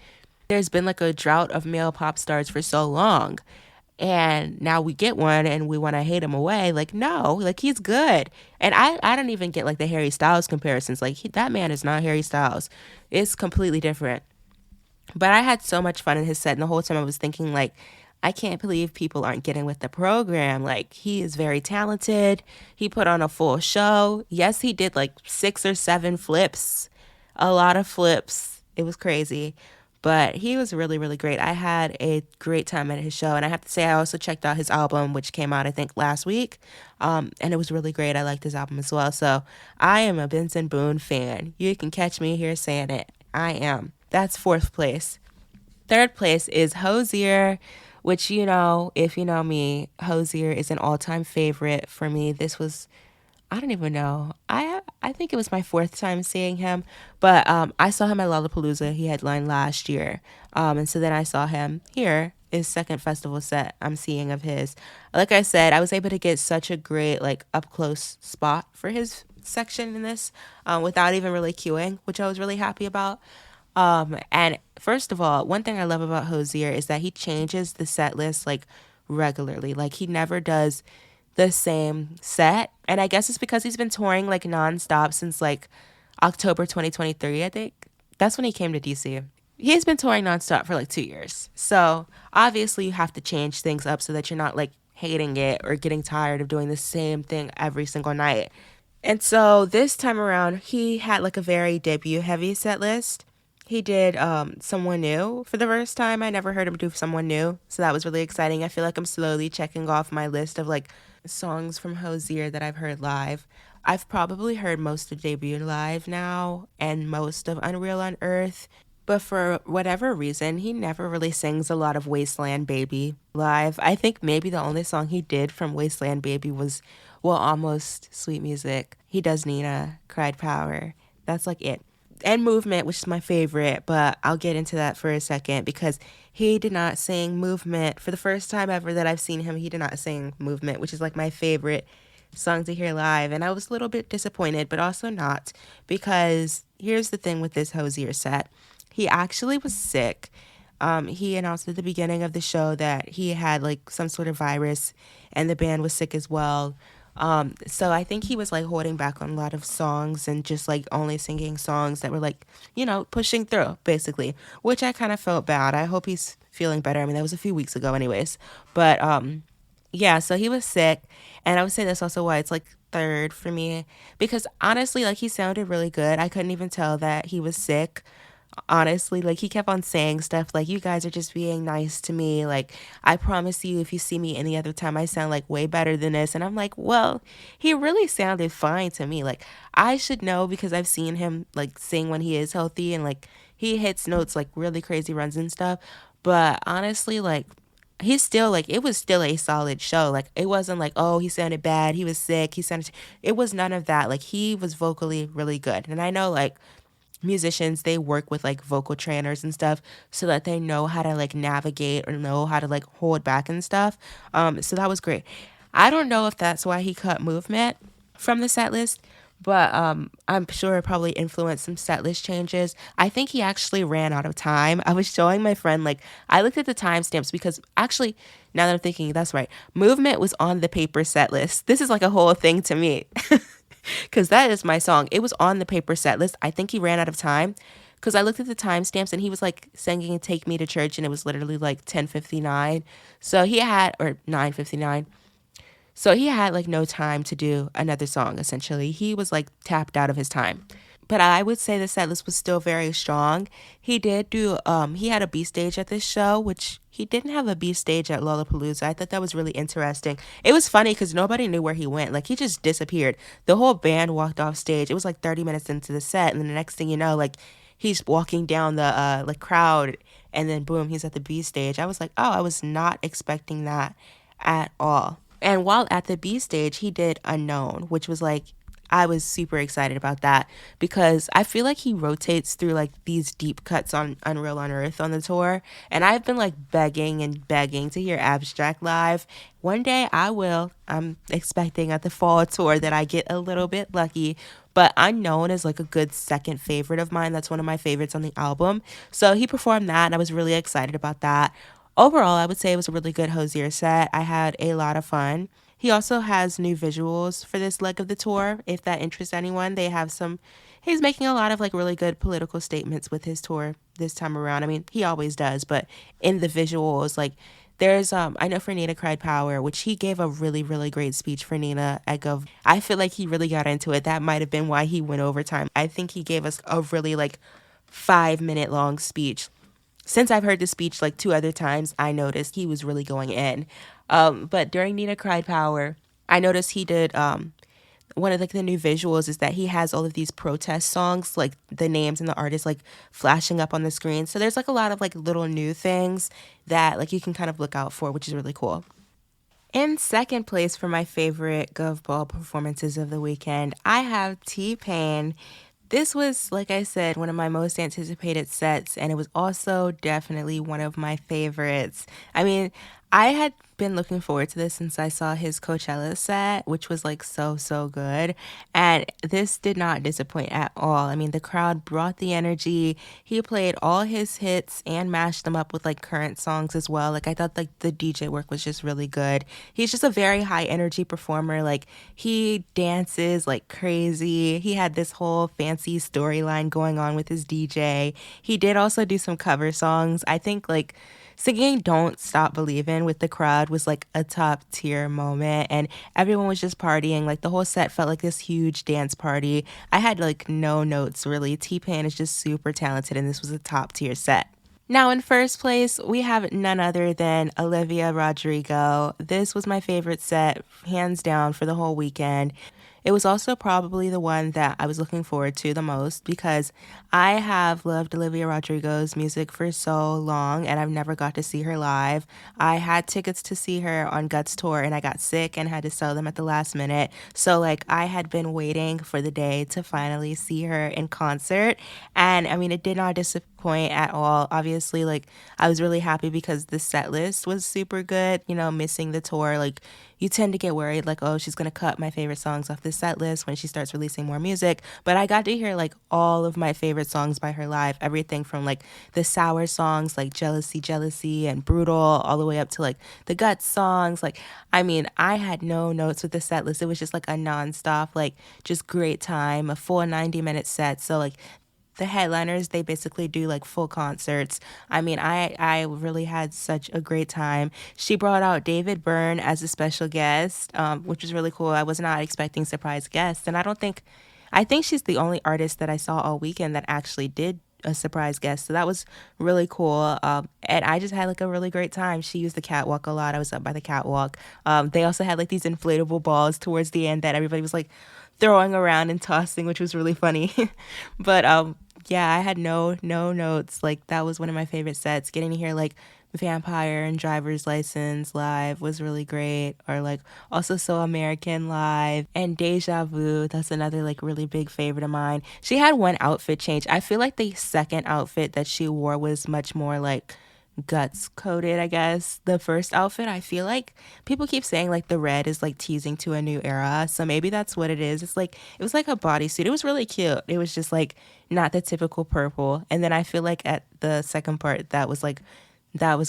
there's been like a drought of male pop stars for so long. And now we get one and we want to hate him away. Like, no, like he's good. And I don't even get like the Harry Styles comparisons. Like, that man is not Harry Styles. It's completely different. But I had so much fun in his set. And the whole time I was thinking, like, I can't believe people aren't getting with the program. Like, he is very talented. He put on a full show. Yes, he did like 6 or 7 flips, a lot of flips. It was crazy. But he was really, really great. I had a great time at his show. And I have to say, I also checked out his album, which came out, I think, last week. And it was really great. I liked his album as well. So I am a Benson Boone fan. You can catch me here saying it. I am. That's fourth place. Third place is Hozier, which, you know, if you know me, Hozier is an all-time favorite for me. This was, I don't even know. I think it was my fourth time seeing him, but I saw him at Lollapalooza. He headlined last year, and so then I saw him here. His second festival set I'm seeing of his. Like I said, I was able to get such a great like up close spot for his section in this, without even really queuing, which I was really happy about. And first of all, one thing I love about Hozier is that he changes the set list like regularly. Like he never does the same set. And I guess it's because he's been touring like nonstop since like October 2023, I think. That's when he came to DC. He's been touring nonstop for like 2 years. So obviously you have to change things up so that you're not like hating it or getting tired of doing the same thing every single night. And so this time around, he had like a very debut heavy set list. He did Someone New for the first time. I never heard him do Someone New. So that was really exciting. I feel like I'm slowly checking off my list of like songs from Hozier that I've heard live. I've probably heard most of Debut live now and most of Unreal on Earth. But for whatever reason, he never really sings a lot of Wasteland Baby live. I think maybe the only song he did from Wasteland Baby was, well, almost Sweet Music. He does Nina, Cried Power. That's like it. And Movement, which is my favorite, but I'll get into that for a second because he did not sing Movement. For the first time ever that I've seen him, he did not sing Movement, which is like my favorite song to hear live. And I was a little bit disappointed, but also not, because here's the thing with this Hozier set. He actually was sick. He announced at the beginning of the show that he had like some sort of virus and the band was sick as well. So I think he was like holding back on a lot of songs and just like only singing songs that were like, you know, pushing through basically, which I kind of felt bad. I hope he's feeling better. I mean, that was a few weeks ago anyways, but, yeah, so he was sick. And I would say that's also why it's like third for me, because honestly, like he sounded really good. I couldn't even tell that he was sick. Honestly, like he kept on saying stuff like, you guys are just being nice to me, like I promise you if you see me any other time I sound like way better than this. And I'm like, well, he really sounded fine to me. Like I should know because I've seen him like sing when he is healthy and like he hits notes like really crazy runs and stuff. But honestly, like he's still like, it was still a solid show. Like it wasn't like, oh, he sounded bad, he was sick, he sounded, it was none of that. Like he was vocally really good. And I know like musicians, they work with like vocal trainers and stuff so that they know how to like navigate or know how to like hold back and stuff. So that was great. I don't know if that's why he cut Movement from the set list, but I'm sure it probably influenced some set list changes. I think he actually ran out of time. I was showing my friend, like, I looked at the timestamps because actually, now that I'm thinking, that's right, Movement was on the paper set list. This is like a whole thing to me because that is my song. It was on the paper set list. I think he ran out of time because I looked at the timestamps and he was like singing "Take Me to Church" and it was literally like 10:59. So he had, or 9:59. So he had like no time to do another song essentially. He was like tapped out of his time. But I would say the set list was still very strong. He did do he had a B stage at this show, which he didn't have a B stage at Lollapalooza. I thought that was really interesting. It was funny because nobody knew where he went. Like he just disappeared. The whole band walked off stage. It was like 30 minutes into the set, and then the next thing you know, like he's walking down the like crowd, and then boom, he's at the B stage. I was like, oh, I was not expecting that at all. And while at the B stage, he did Unknown, which was like, I was super excited about that because I feel like he rotates through like these deep cuts on Unreal on Earth on the tour. And I've been like begging and begging to hear Abstract live. One day I will. I'm expecting at the fall tour that I get a little bit lucky. But Unknown is like a good second favorite of mine. That's one of my favorites on the album. So he performed that and I was really excited about that. Overall, I would say it was a really good Hosier set. I had a lot of fun. He also has new visuals for this leg of the tour. If that interests anyone, they have some. He's making a lot of like really good political statements with his tour this time around. I mean, he always does, but in the visuals, like there's I know for Nina Cried Power, which he gave a really, really great speech for Nina at Gov. I feel like he really got into it. That might have been why he went overtime. I think he gave us a really like 5 minute long speech. Since I've heard the speech like two other times, I noticed he was really going in. But during Nina Cried Power, I noticed he did one of like the new visuals is that he has all of these protest songs, like the names and the artists like flashing up on the screen. So there's like a lot of like little new things that like you can kind of look out for, which is really cool. In second place for my favorite Gov Ball performances of the weekend, I have T-Pain. This was, like I said, one of my most anticipated sets, and it was also definitely one of my favorites. I mean, I had been looking forward to this since I saw his Coachella set, which was like so, so good. And this did not disappoint at all. I mean, the crowd brought the energy. He played all his hits and mashed them up with like current songs as well. Like, I thought like the DJ work was just really good. He's just a very high energy performer. Like, he dances like crazy. He had this whole fancy storyline going on with his DJ. He did also do some cover songs. I think like singing Don't Stop Believin' with the crowd was like a top tier moment, and everyone was just partying. Like the whole set felt like this huge dance party. I had like no notes really. T-Pain is just super talented and this was a top tier set. Now, in first place, we have none other than Olivia Rodrigo. This was my favorite set, hands down, for the whole weekend. It was also probably the one that I was looking forward to the most because I have loved Olivia Rodrigo's music for so long and I've never got to see her live. I had tickets to see her on Guts Tour and I got sick and had to sell them at the last minute. So like I had been waiting for the day to finally see her in concert. And I mean, it did not disappoint at all. Obviously, like I was really happy because the set list was super good, you know, missing the tour. Like you tend to get worried like, oh, she's going to cut my favorite songs off this set list when she starts releasing more music. But I got to hear like all of my favorite songs by her live, everything from like the sour songs like Jealousy, Jealousy and Brutal, all the way up to like the Guts songs. Like, I mean, I had no notes with the set list. It was just like a nonstop, like just great time, a full 90-minute set. So like the headliners, they basically do like full concerts. I mean, I really had such a great time. She brought out David Byrne as a special guest, which was really cool. I was not expecting surprise guests, and I think she's the only artist that I saw all weekend that actually did a surprise guest. So that was really cool. And I just had like a really great time. She used the catwalk a lot. I was up by the catwalk. They also had like these inflatable balls towards the end that everybody was like throwing around and tossing, which was really funny. But yeah, I had no notes. Like that was one of my favorite sets. Getting to hear like Vampire and Driver's License live was really great. Or like also So American live and Deja Vu. That's another like really big favorite of mine. She had one outfit change. I feel like the second outfit that she wore was much more like guts coated, I guess. The first outfit, I feel like people keep saying like the red is like teasing to a new era. So maybe that's what it is. It's like it was like a bodysuit. It was really cute. It was just like not the typical purple. And then I feel like at the second part that was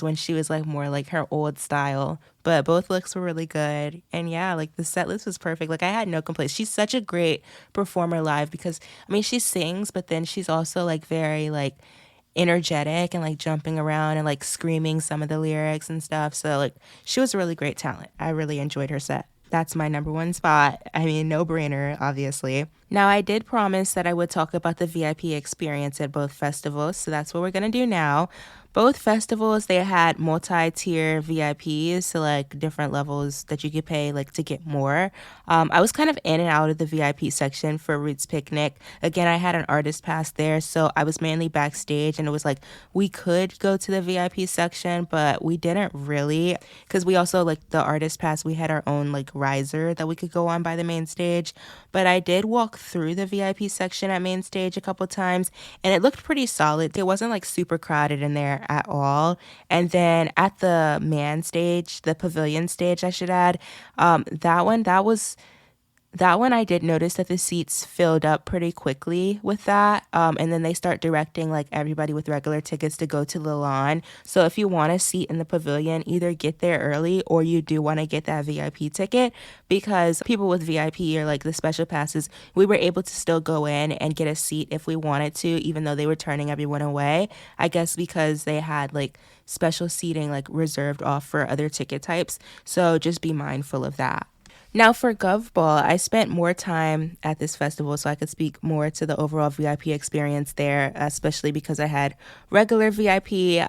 when she was like more like her old style. But both looks were really good. And yeah, like the set list was perfect. Like I had no complaints. She's such a great performer live because I mean she sings, but then she's also like very like energetic and like jumping around and like screaming some of the lyrics and stuff. So like she was a really great talent. I really enjoyed her set. That's my number one spot. I mean, no brainer, obviously. Now, I did promise that I would talk about the VIP experience at both festivals, so that's what we're going to do now. Both festivals, they had multi-tier VIPs, so like different levels that you could pay like to get more. I was kind of in and out of the VIP section for Roots Picnic. Again, I had an artist pass there, so I was mainly backstage, and it was like we could go to the VIP section, but we didn't really because we also like the artist pass. We had our own like riser that we could go on by the main stage, but I did walk through the VIP section at main stage a couple times, and it looked pretty solid. It wasn't like super crowded in there at all. And then at the man stage, the pavilion stage, I should add, that one I did notice that the seats filled up pretty quickly with that. And then they start directing like everybody with regular tickets to go to the lawn. So if you want a seat in the pavilion, either get there early or you do want to get that VIP ticket, because people with VIP or like the special passes, we were able to still go in and get a seat if we wanted to, even though they were turning everyone away. I guess because they had like special seating like reserved off for other ticket types. So just be mindful of that. Now for Gov Ball, I spent more time at this festival so I could speak more to the overall VIP experience there, especially because I had regular VIP.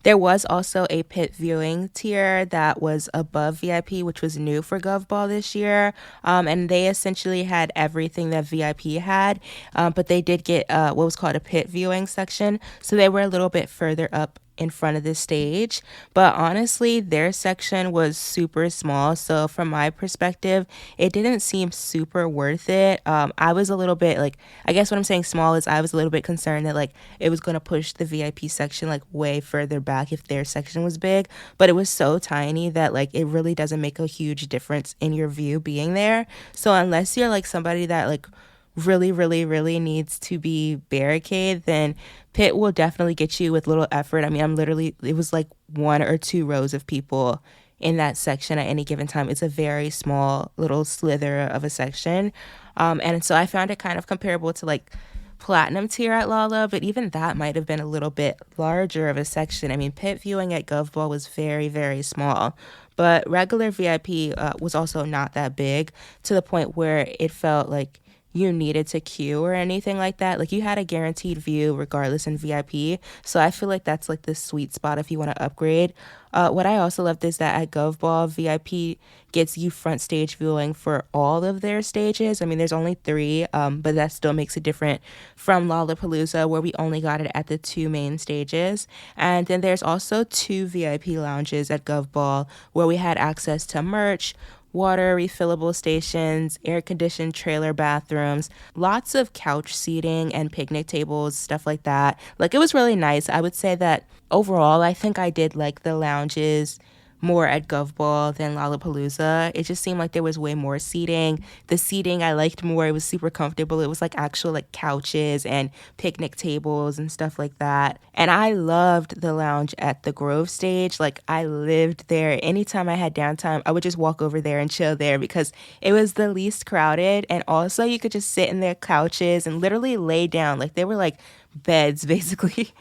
There was also a pit viewing tier that was above VIP, which was new for Gov Ball this year. And they essentially had everything that VIP had, but they did get what was called a pit viewing section. So they were a little bit further up in front of the stage, but honestly their section was super small, so from my perspective it didn't seem super worth it. I was a little bit like, I guess what I'm saying small is I was a little bit concerned that like it was going to push the VIP section like way further back if their section was big, but it was so tiny that like it really doesn't make a huge difference in your view being there. So unless you're like somebody that like really needs to be barricade, then pit will definitely get you with little effort. I mean, it was like one or two rows of people in that section at any given time. It's a very small little slither of a section. And so I found it kind of comparable to like platinum tier at Lala, but even that might have been a little bit larger of a section. I mean, pit viewing at GovBall was very small, but regular VIP was also not that big to the point where it felt like you needed to queue or anything like that. Like you had a guaranteed view regardless in VIP. So I feel like that's like the sweet spot if you want to upgrade. What I also loved is that at GovBall, VIP gets you front stage viewing for all of their stages. I mean, there's only 3, but that still makes it different from Lollapalooza, where we only got it at the 2 main stages. And then there's also 2 VIP lounges at GovBall where we had access to merch, water refillable stations, air-conditioned trailer bathrooms, lots of couch seating and picnic tables, stuff like that. Like, it was really nice. I would say that overall, I think I did like the lounges more at GovBall than Lollapalooza. It just seemed like there was way more seating. The seating I liked more. It was super comfortable. It was like actual like couches and picnic tables and stuff like that. And I loved the lounge at the Grove stage. Like I lived there. Anytime I had downtime, I would just walk over there and chill there because it was the least crowded. And also you could just sit in their couches and literally lay down. Like they were like beds basically,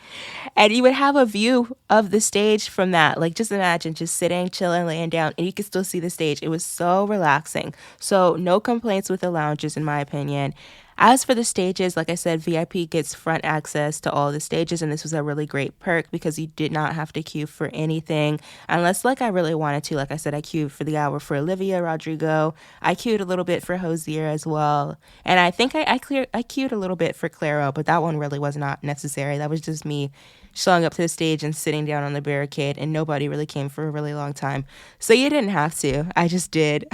and you would have a view of the stage from that. Like just imagine just sitting, chilling, laying down, and you could still see the stage. It was so relaxing. So no complaints with the lounges in my opinion. As for the stages, like I said, VIP gets front access to all the stages, and this was a really great perk because you did not have to queue for anything unless like I really wanted to. Like I said, I queued for the hour for Olivia Rodrigo. I queued a little bit for Hosier as well. And I think I queued a little bit for Claro, but that one really was not necessary. That was just me showing up to the stage and sitting down on the barricade, and nobody really came for a really long time. So you didn't have to. I just did.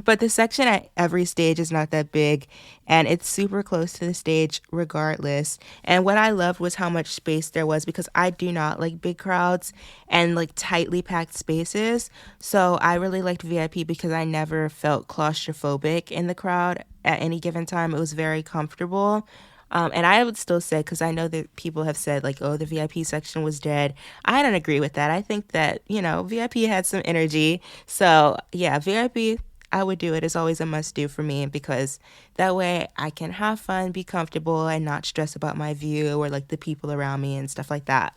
But the section at every stage is not that big, and it's super close to the stage regardless. And what I loved was how much space there was, because I do not like big crowds and like tightly packed spaces. So I really liked VIP because I never felt claustrophobic in the crowd at any given time. It was very comfortable. And I would still say, because I know that people have said, like, oh, the VIP section was dead. I don't agree with that. I think that, VIP had some energy. So, yeah, VIP, I would do it. It's always a must do for me, because that way I can have fun, be comfortable, and not stress about my view or like the people around me and stuff like that.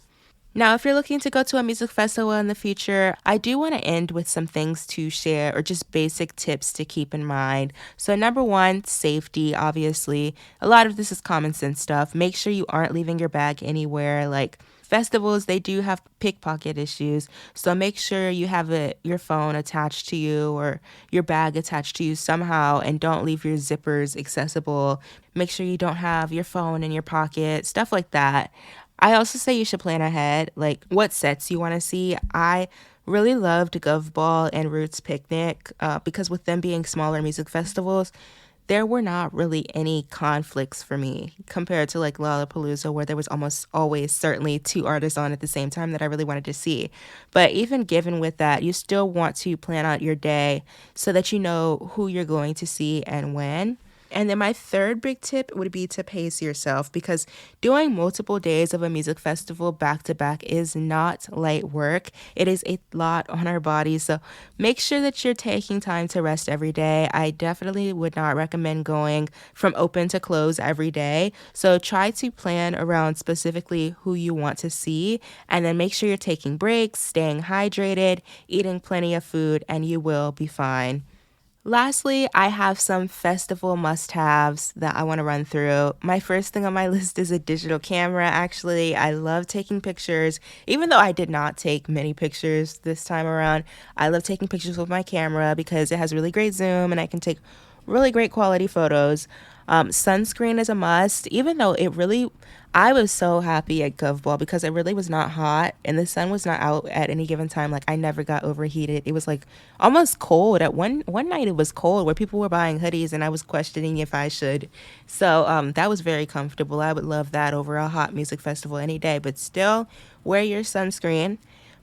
Now, if you're looking to go to a music festival in the future, I do want to end with some things to share, or just basic tips to keep in mind. So, number one, safety, obviously. A lot of this is common sense stuff. Make sure you aren't leaving your bag anywhere. Like, festivals, they do have pickpocket issues. So, make sure you have your phone attached to you, or your bag attached to you somehow, and don't leave your zippers accessible. Make sure you don't have your phone in your pocket, stuff like that. I also say you should plan ahead, like what sets you want to see. I really loved Gov Ball and Roots Picnic, because with them being smaller music festivals, there were not really any conflicts for me compared to like Lollapalooza, where there was almost always certainly two artists on at the same time that I really wanted to see. But even given with that, you still want to plan out your day so that you know who you're going to see and when. And then my third big tip would be to pace yourself, because doing multiple days of a music festival back to back is not light work. It is a lot on our bodies. So make sure that you're taking time to rest every day. I definitely would not recommend going from open to close every day. So try to plan around specifically who you want to see, and then make sure you're taking breaks, staying hydrated, eating plenty of food, and you will be fine. Lastly, I have some festival must haves that I want to run through. My first thing on my list is a digital camera. Actually, I love taking pictures, even though I did not take many pictures this time around. I love taking pictures with my camera because it has really great zoom and I can take really great quality photos. Sunscreen is a must, even though I was so happy at GovBall because it really was not hot and the sun was not out at any given time. Like, I never got overheated. It was like almost cold. At one night it was cold where people were buying hoodies and I was questioning if I should. So that was very comfortable. I would love that over a hot music festival any day, but still wear your sunscreen.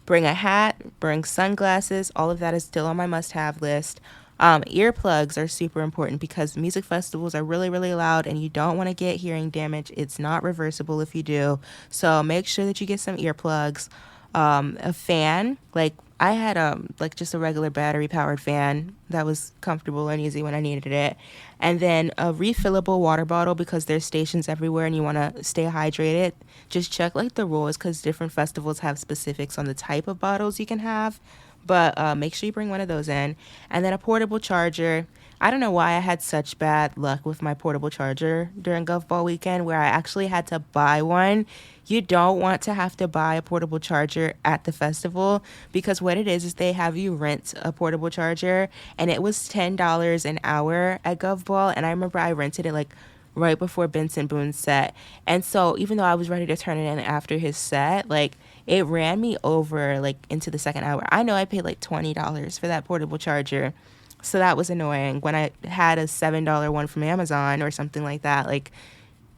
Bring a hat, bring sunglasses. All of that is still on my must have list. Earplugs are super important because music festivals are really, really loud and you don't want to get hearing damage. It's not reversible if you do. So make sure that you get some earplugs. A fan, like I had like just a regular battery powered fan that was comfortable and easy when I needed it. And then a refillable water bottle, because there's stations everywhere and you want to stay hydrated. Just check like the rules, because different festivals have specifics on the type of bottles you can have. But make sure you bring one of those in. And then a portable charger. I don't know why I had such bad luck with my portable charger during Gov Ball weekend, where I actually had to buy one. You don't want to have to buy a portable charger at the festival, because what it is they have you rent a portable charger, and it was $10 an hour at Gov Ball. And I remember I rented it like right before Benson Boone's set. And so even though I was ready to turn it in after his set, like it ran me over like into the second hour. I know I paid like $20 for that portable charger. So that was annoying. When I had a $7 one from Amazon or something like that, like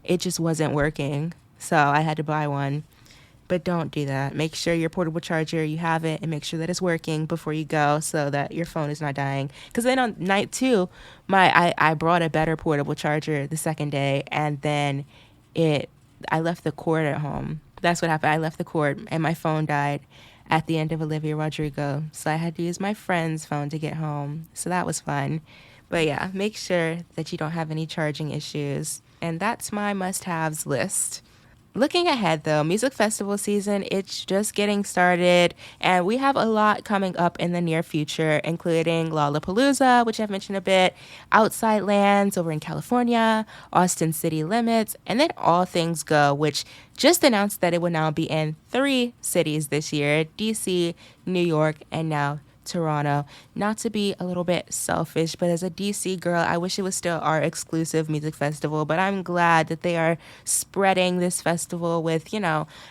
it just wasn't working. So I had to buy one. But don't do that. Make sure your portable charger, you have it, and make sure that it's working before you go so that your phone is not dying. Because then on night two, I brought a better portable charger the second day, and then I left the cord at home. That's what happened. I left the cord, and my phone died at the end of Olivia Rodrigo. So I had to use my friend's phone to get home. So that was fun. But yeah, make sure that you don't have any charging issues. And that's my must-haves list. Looking ahead, though, music festival season, it's just getting started, and we have a lot coming up in the near future, including Lollapalooza, which I've mentioned a bit, Outside Lands over in California, Austin City Limits, and then All Things Go, which just announced that it will now be in 3 cities this year: DC, New York, and now Toronto. Not to be a little bit selfish, but as a DC girl, I wish it was still our exclusive music festival, but I'm glad that they are spreading this festival with,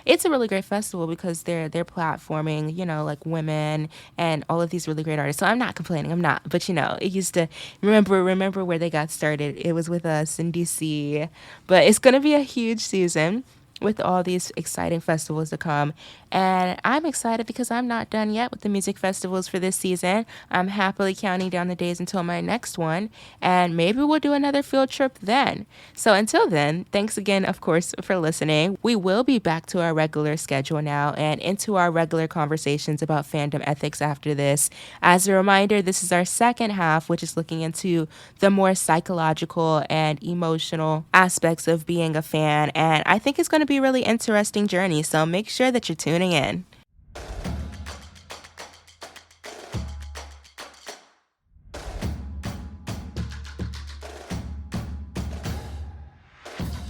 it's a really great festival because they're platforming, like women and all of these really great artists. So I'm not complaining. I'm not. But it used to remember where they got started. It was with us in DC. But it's going to be a huge season with all these exciting festivals to come. And I'm excited because I'm not done yet with the music festivals for this season. I'm happily counting down the days until my next one, and maybe we'll do another field trip then. So until then, thanks again, of course, for listening. We will be back to our regular schedule now and into our regular conversations about fandom ethics after this. As a reminder, this is our second half, which is looking into the more psychological and emotional aspects of being a fan, and I think it's going to be a really interesting journey, so make sure that you're tuning in.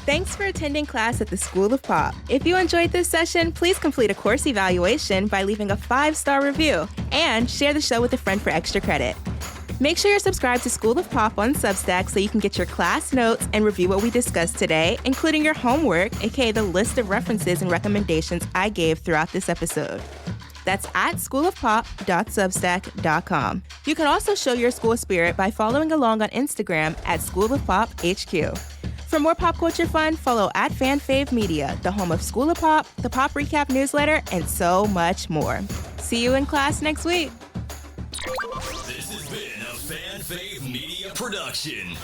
Thanks for attending class at the School of Pop. If you enjoyed this session, please complete a course evaluation by leaving a 5-star review and share the show with a friend for extra credit. Make sure you're subscribed to School of Pop on Substack so you can get your class notes and review what we discussed today, including your homework, aka the list of references and recommendations I gave throughout this episode. That's at schoolofpop.substack.com. You can also show your school spirit by following along on Instagram at School of Pop HQ. For more pop culture fun, follow at FanFave Media, the home of School of Pop, the Pop Recap newsletter, and so much more. See you in class next week. This has been a FanFave Media production.